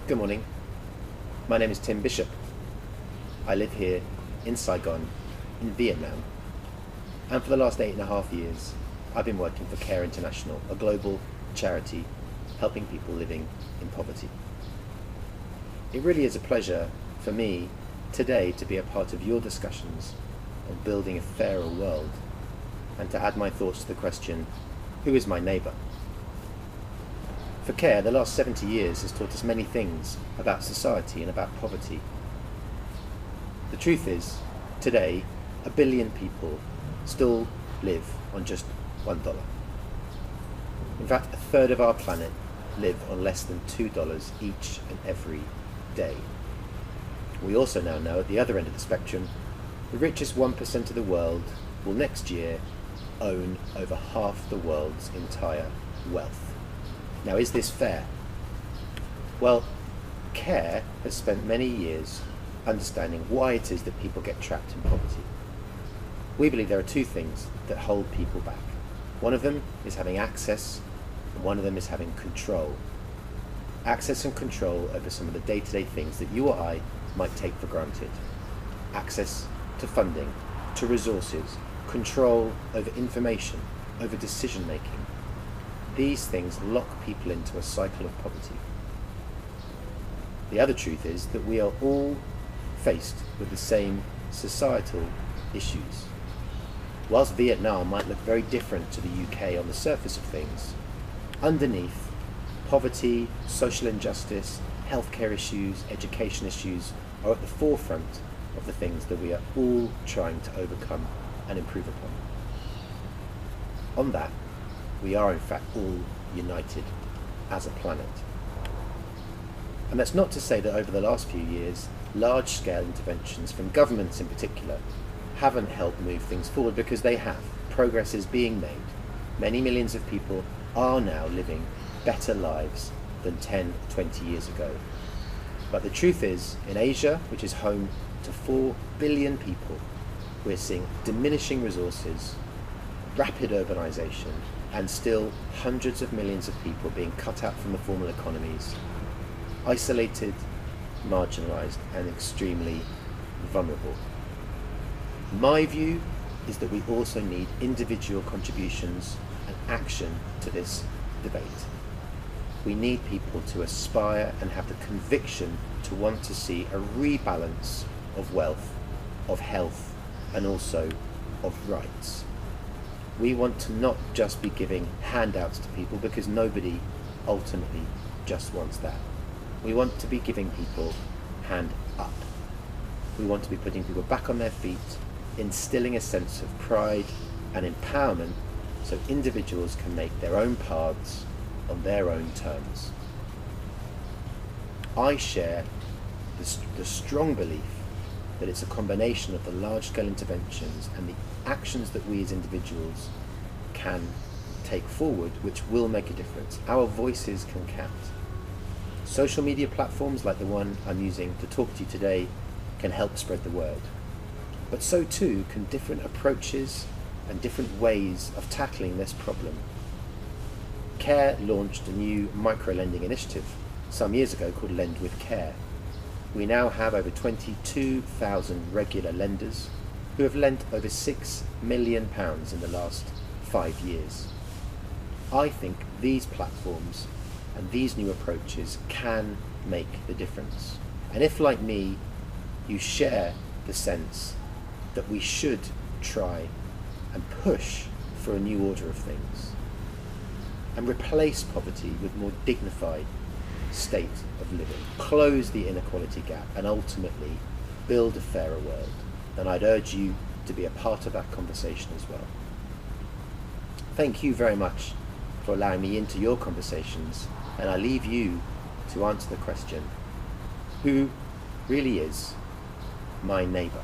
Good morning. My name is Tim Bishop. I live here in Saigon, in Vietnam, and for the last 8.5 years I've been working for CARE International, a global charity helping people living in poverty. It really is a pleasure for me today to be a part of your discussions on building a fairer world and to add my thoughts to the question, who is my neighbour? For CARE, the last 70 years has taught us many things about society and about poverty. The truth is, today, 1 billion people still live on just $1. In fact, a third of our planet live on less than $2 each and every day. We also now know at the other end of the spectrum, the richest 1% of the world will next year own over half the world's entire wealth. Now, is this fair? Well, CARE has spent many years understanding why it is that people get trapped in poverty. We believe there are two things that hold people back. One of them is having access, and one of them is having control. Access and control over some of the day-to-day things that you or I might take for granted. Access to funding, to resources, control over information, over decision-making. These things lock people into a cycle of poverty. The other truth is that we are all faced with the same societal issues. Whilst Vietnam might look very different to the UK on the surface of things, underneath, poverty, social injustice, healthcare issues, education issues are at the forefront of the things that we are all trying to overcome and improve upon. On that, we are in fact all united as a planet. And that's not to say that over the last few years, large-scale interventions from governments in particular haven't helped move things forward, because they have. Progress is being made. Many millions of people are now living better lives than 10 or 20 years ago. But the truth is, in Asia, which is home to 4 billion people, we're seeing diminishing resources, rapid urbanization, and still hundreds of millions of people being cut out from the formal economies, isolated, marginalized, and extremely vulnerable. My view is that we also need individual contributions and action to this debate. We need people to aspire and have the conviction to want to see a rebalance of wealth, of health, and also of rights. We want to not just be giving handouts to people, because nobody ultimately just wants that. We want to be giving people hand up. We want to be putting people back on their feet, instilling a sense of pride and empowerment so individuals can make their own paths on their own terms. I share the strong belief that it's a combination of the large-scale interventions and the actions that we as individuals can take forward which will make a difference. Our voices can count. Social media platforms like the one I'm using to talk to you today can help spread the word. But so too can different approaches and different ways of tackling this problem. CARE launched a new micro-lending initiative some years ago called Lend with CARE. We now have over 22,000 regular lenders who have lent over £6 million in the last 5 years. I think these platforms and these new approaches can make the difference. And if, like me, you share the sense that we should try and push for a new order of things and replace poverty with more dignified state of living, close the inequality gap, and ultimately build a fairer world, then I'd urge you to be a part of that conversation as well. Thank you very much for allowing me into your conversations, and I leave you to answer the question, who really is my neighbour?